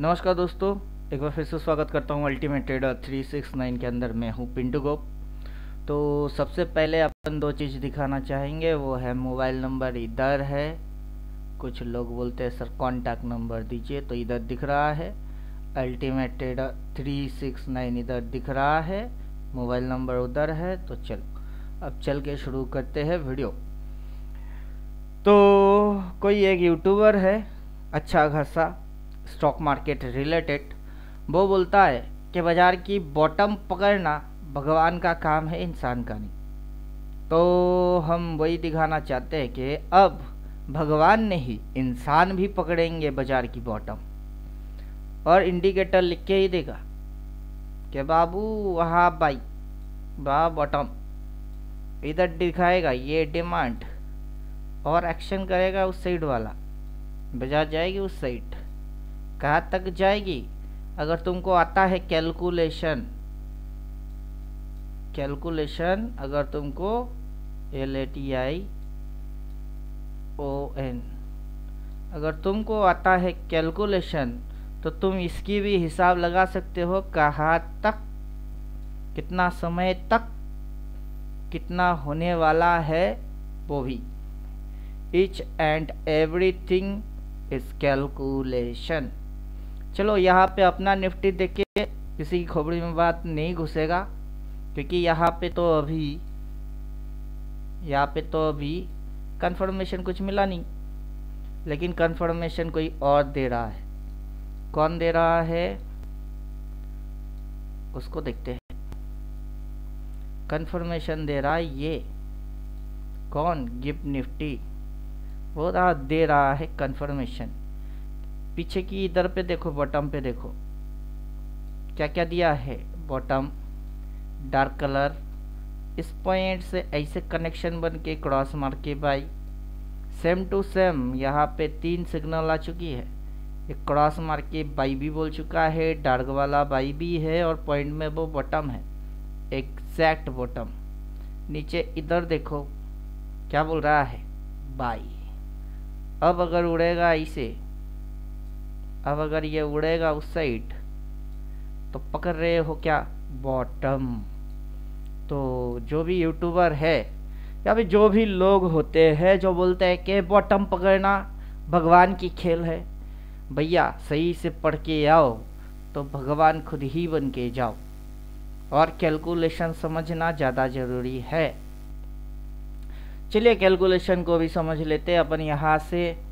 नमस्कार दोस्तों, एक बार फिर से स्वागत करता हूँ अल्टीमेट ट्रेडर 369 के अंदर। मैं हूँ पिंटू गोप। तो सबसे पहले अपन दो चीज़ दिखाना चाहेंगे, वो है मोबाइल नंबर इधर है। कुछ लोग बोलते हैं सर कॉन्टैक्ट नंबर दीजिए, तो इधर दिख रहा है अल्टीमेट ट्रेडर 369 इधर दिख रहा है, मोबाइल नंबर उधर है। तो चलो अब चल के शुरू करते हैं वीडियो। तो कोई एक यूट्यूबर है अच्छा खासा स्टॉक मार्केट रिलेटेड, वो बोलता है कि बाज़ार की बॉटम पकड़ना भगवान का काम है, इंसान का नहीं। तो हम वही दिखाना चाहते हैं कि अब भगवान नहीं, इंसान भी पकड़ेंगे बाज़ार की बॉटम, और इंडिकेटर लिख के ही देगा कि बाबू वहाँ बाई वहाँ बॉटम, इधर दिखाएगा ये डिमांड, और एक्शन करेगा उस साइड वाला, बाजार जाएगी उस साइड। कहाँ तक जाएगी? अगर तुमको आता है कैलकुलेशन, अगर तुमको LATION, अगर तुमको आता है कैलकुलेशन, तो तुम इसकी भी हिसाब लगा सकते हो, कहाँ तक, कितना समय तक, कितना होने वाला है, वो भी। Each and everything is calculation. चलो यहाँ पे अपना निफ्टी देख के किसी की खोपड़ी में बात नहीं घुसेगा, क्योंकि यहाँ पे तो अभी कंफर्मेशन कुछ मिला नहीं, लेकिन कंफर्मेशन कोई और दे रहा है। कौन दे रहा है उसको देखते हैं। कंफर्मेशन दे रहा है ये कौन? गिफ्ट निफ्टी, वो दे रहा है कंफर्मेशन। पीछे की इधर पे देखो, बॉटम पे देखो क्या क्या दिया है। बॉटम डार्क कलर, इस पॉइंट से ऐसे कनेक्शन बन के क्रॉस मार के बाई, सेम टू सेम यहाँ पे 3 सिग्नल आ चुकी है। एक क्रॉस मार के बाई भी बोल चुका है, डार्क वाला बाई भी है, और पॉइंट में वो बॉटम है, एग्जैक्ट बॉटम। नीचे इधर देखो क्या बोल रहा है, बाई। अब अगर उड़ेगा इसे, अब अगर ये उड़ेगा उस साइड, तो पकड़ रहे हो क्या? बॉटम। तो जो भी यूट्यूबर है या फिर जो भी लोग होते हैं जो बोलते हैं कि बॉटम पकड़ना भगवान की खेल है, भैया सही से पढ़ के आओ तो भगवान खुद ही बन के जाओ, और कैलकुलेशन समझना ज़्यादा ज़रूरी है। चलिए कैलकुलेशन को भी समझ लेते हैं अपन। यहाँ से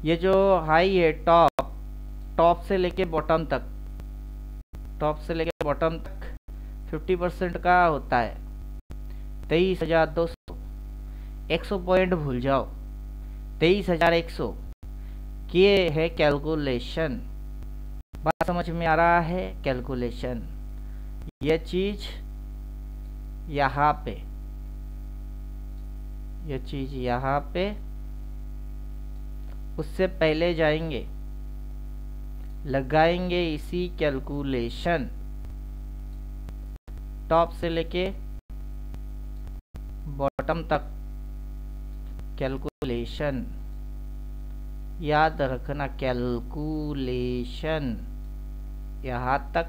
ये जो हाई है, टॉप से लेके बॉटम तक, 50% का होता है 23,200। 100 पॉइंट भूल जाओ, 23,100 ये है कैलकुलेशन। बात समझ में आ रहा है? कैलकुलेशन ये चीज यहाँ पे, ये चीज यहाँ पे, उससे पहले जाएंगे, लगाएंगे इसी कैलकुलेशन, टॉप से लेके बॉटम तक कैलकुलेशन। याद रखना कैलकुलेशन यहाँ तक,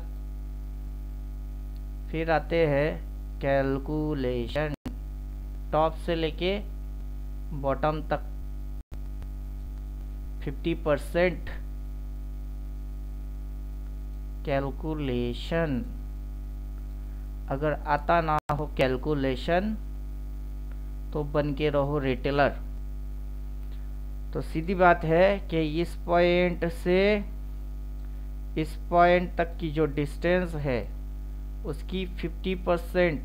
फिर आते हैं कैलकुलेशन टॉप से लेके बॉटम तक 50% कैलकुलेशन। अगर आता ना हो कैलकुलेशन तो बन के रहो रिटेलर। तो सीधी बात है कि इस पॉइंट से इस पॉइंट तक की जो डिस्टेंस है उसकी 50%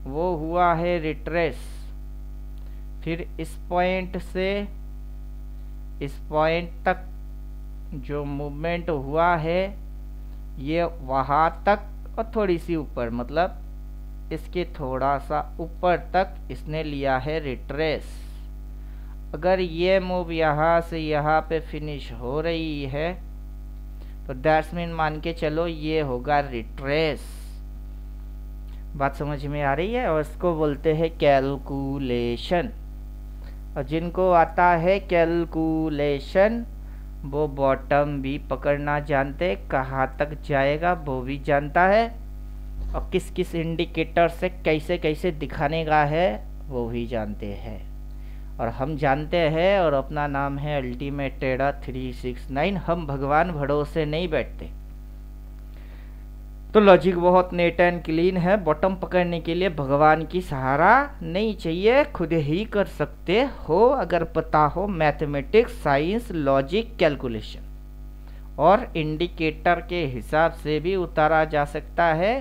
वो हुआ है रिट्रेस। फिर इस पॉइंट से इस पॉइंट तक जो मूवमेंट हुआ है ये वहाँ तक और थोड़ी सी ऊपर, मतलब इसके थोड़ा सा ऊपर तक इसने लिया है रिट्रेस। अगर ये मूव यहाँ से यहाँ पे फिनिश हो रही है तो दैट्स मीन मान के चलो ये होगा रिट्रेस। बात समझ में आ रही है? और इसको बोलते हैं कैलकुलेशन। और जिनको आता है कैलकुलेशन वो बॉटम भी पकड़ना जानते, कहाँ तक जाएगा वो भी जानता है, और किस किस इंडिकेटर से कैसे कैसे दिखाने का है वो भी जानते हैं। और हम जानते हैं, और अपना नाम है अल्टीमेट ट्रेडर 369। हम भगवान भरोसे नहीं बैठते। तो लॉजिक बहुत नेट एंड क्लीन है। बॉटम पकड़ने के लिए भगवान की सहारा नहीं चाहिए, खुद ही कर सकते हो अगर पता हो मैथमेटिक्स, साइंस, लॉजिक, कैलकुलेशन। और इंडिकेटर के हिसाब से भी उतारा जा सकता है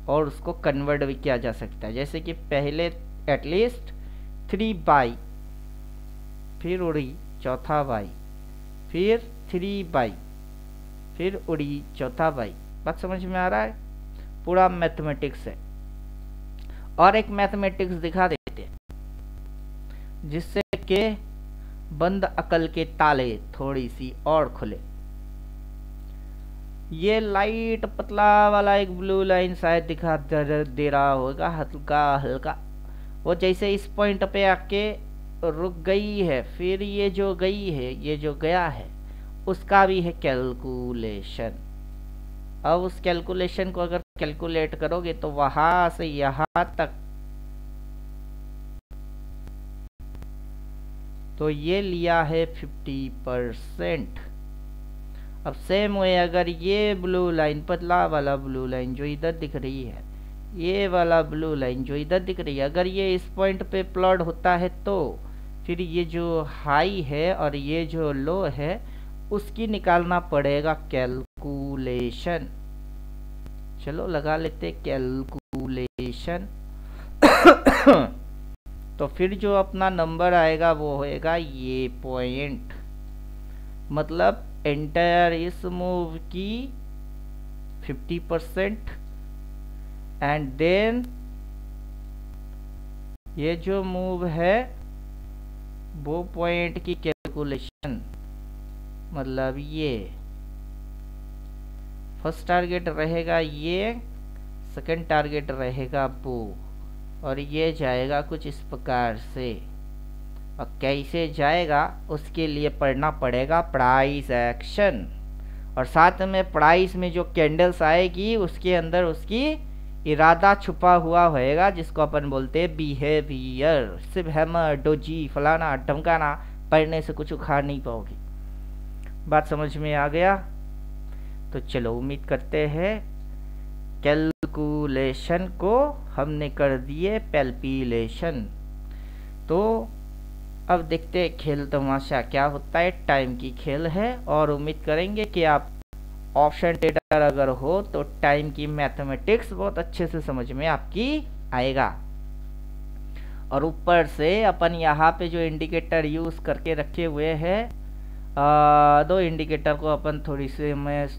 और उसको कन्वर्ट भी किया जा सकता है। जैसे कि पहले एटलीस्ट 3 बाई, फिर उड़ी चौथा बाई, फिर 3 बाई, फिर उड़ी चौथा बाई। बात समझ में आ रहा है? पूरा मैथमेटिक्स है। और एक मैथमेटिक्स दिखा देते हैं जिससे कि बंद अकल के ताले थोड़ी सी और खुले। ये लाइट पतला वाला एक ब्लू लाइन शायद दिखा दे रहा होगा, हल्का हल्का। वो जैसे इस पॉइंट पे आके रुक गई है, फिर ये जो गई है, ये जो गया है, उसका भी है कैलकुलेशन। अब उस कैलकुलेशन को अगर कैलकुलेट करोगे तो वहां से यहां तक, तो ये लिया है 50%। अब सेम वे अगर ये ब्लू लाइन, पतला वाला ब्लू लाइन जो इधर दिख रही है, ये वाला ब्लू लाइन जो इधर दिख रही है, अगर ये इस पॉइंट पे प्लॉट होता है तो फिर ये जो हाई है और ये जो लो है उसकी निकालना पड़ेगा कैलकुलेशन। चलो लगा लेते कैलकुलेशन। तो फिर जो अपना नंबर आएगा वो होएगा ये पॉइंट, मतलब एंटायर इस मूव की 50%, एंड देन ये जो मूव है वो पॉइंट की कैलकुलेशन, मतलब ये फर्स्ट टारगेट रहेगा, ये सेकंड टारगेट रहेगा वो, और ये जाएगा कुछ इस प्रकार से। और कैसे जाएगा उसके लिए पढ़ना पड़ेगा प्राइस एक्शन, और साथ में प्राइस में जो कैंडल्स आएगी उसके अंदर उसकी इरादा छुपा हुआ होएगा, जिसको अपन बोलते हैं बिहेवियर। सिर्फ हैमर, डोजी, फलाना ढमकाना पढ़ने से कुछ उखाड़ नहीं पाओगे। बात समझ में आ गया? तो चलो उम्मीद करते हैं कैलकुलेशन को हमने कर दिए पैल्पिलेशन। तो अब देखते हैं खेल तमाशा क्या होता है। टाइम की खेल है, और उम्मीद करेंगे कि आप ऑप्शन ट्रेडर अगर हो तो टाइम की मैथमेटिक्स बहुत अच्छे से समझ में आपकी आएगा। और ऊपर से अपन यहाँ पे जो इंडिकेटर यूज करके रखे हुए हैं, 2 इंडिकेटर को अपन थोड़ी सी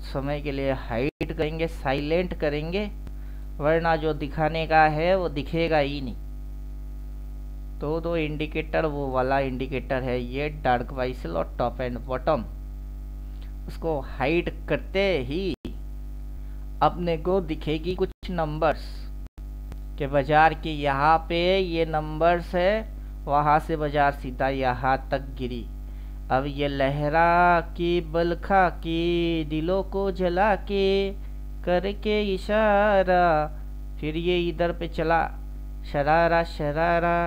समय के लिए हाइड करेंगे, साइलेंट करेंगे, वरना जो दिखाने का है वो दिखेगा ही नहीं। तो 2 इंडिकेटर, वो वाला इंडिकेटर है ये डार्क वाइसल और टॉप एंड बॉटम, उसको हाइड करते ही अपने को दिखेगी कुछ नंबर्स के बाजार के यहाँ पे ये नंबर्स है, वहाँ से बाजार सीधा यहाँ तक गिरी। अब ये लहरा की बलखा की दिलों को जला के करके इशारा, फिर ये इधर पे चला शरारा शरारा,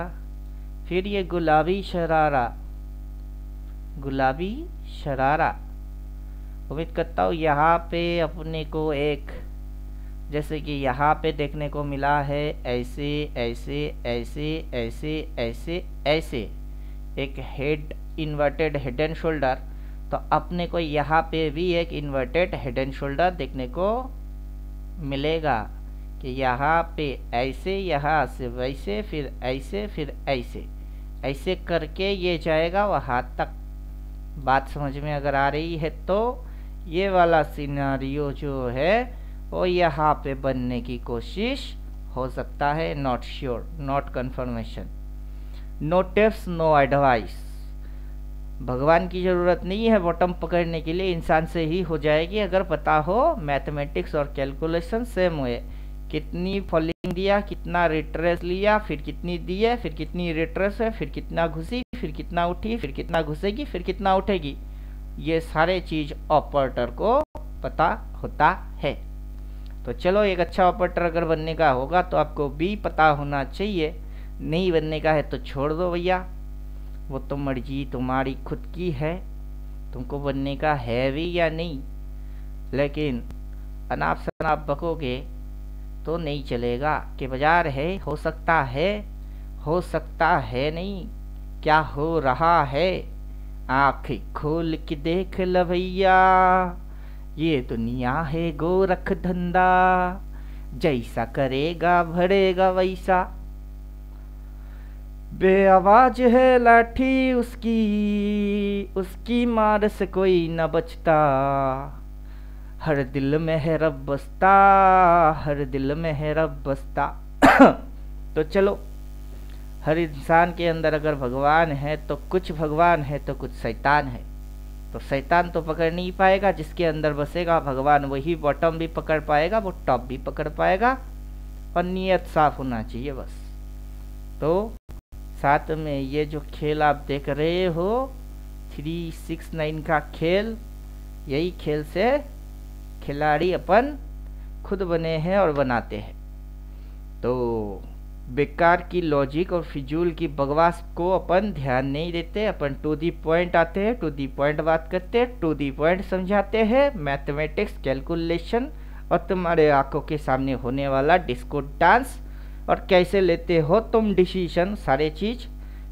फिर ये गुलाबी शरारा, गुलाबी शरारा। उम्मीद करता हूँ यहाँ पे अपने को एक, जैसे कि यहाँ पे देखने को मिला है ऐसे ऐसे ऐसे ऐसे ऐसे ऐसे एक head, inverted head and shoulder, तो अपने को यहाँ पे भी एक इन्वर्टेड हेड एंड शोल्डर देखने को मिलेगा कि यहाँ पे ऐसे, यहाँ से वैसे, फिर ऐसे, फिर ऐसे, ऐसे करके ये जाएगा वहाँ तक। बात समझ में अगर आ रही है तो ये वाला सिनेरियो जो है वो यहाँ पे बनने की कोशिश हो सकता है। Not sure, not confirmation, no tips, no advice. भगवान की ज़रूरत नहीं है बॉटम पकड़ने के लिए, इंसान से ही हो जाएगी अगर पता हो मैथमेटिक्स और कैलकुलेशन। सेम हुए, कितनी फॉलिंग दिया, कितना रिट्रेस लिया, फिर कितनी दी है, फिर कितनी रिट्रेस है, फिर कितना घुसी, फिर कितना उठी, फिर कितना घुसेगी, फिर कितना उठेगी, ये सारे चीज ऑपरेटर को पता होता है। तो चलो, एक अच्छा ऑपरेटर अगर बनने का होगा तो आपको भी पता होना चाहिए। नहीं बनने का है तो छोड़ दो भैया, वो तो मर्जी तुम्हारी खुद की है, तुमको बनने का है भी या नहीं। लेकिन अनाप शनाप बकोगे तो नहीं चलेगा कि बाजार है, हो सकता है नहीं, क्या हो रहा है आँखें खोल के देख ल भैया, ये दुनिया है गोरख धंधा, जैसा करेगा भरेगा वैसा। बेआवाज है लाठी उसकी मार से कोई न बचता, हर दिल में है रब बसता, हर दिल में है रब बसता। तो चलो, हर इंसान के अंदर अगर भगवान है तो कुछ भगवान है तो कुछ शैतान है। तो शैतान तो पकड़ नहीं पाएगा, जिसके अंदर बसेगा भगवान वही बॉटम भी पकड़ पाएगा, वो टॉप भी पकड़ पाएगा, और नियत साफ होना चाहिए बस। तो साथ में ये जो खेल आप देख रहे हो 369 का खेल, यही खेल से खिलाड़ी अपन खुद बने हैं और बनाते हैं। तो बेकार की लॉजिक और फिजूल की बकवास को अपन ध्यान नहीं देते, अपन टू दी पॉइंट आते हैं, टू दी पॉइंट बात करते हैं, टू दी पॉइंट समझाते हैं, मैथमेटिक्स कैलकुलेशन और तुम्हारे आंखों के सामने होने वाला डिस्को डांस, और कैसे लेते हो तुम डिसीजन, सारे चीज़।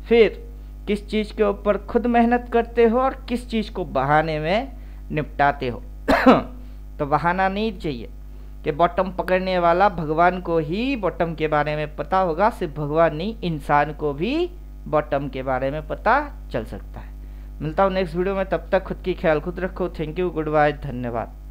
फिर किस चीज़ के ऊपर खुद मेहनत करते हो और किस चीज़ को बहाने में निपटाते हो। तो बहाना नहीं चाहिए कि बॉटम पकड़ने वाला भगवान को ही बॉटम के बारे में पता होगा। सिर्फ भगवान नहीं, इंसान को भी बॉटम के बारे में पता चल सकता है। मिलता हूँ नेक्स्ट वीडियो में, तब तक खुद की ख्याल खुद रखो। थैंक यू, गुड बाय, धन्यवाद।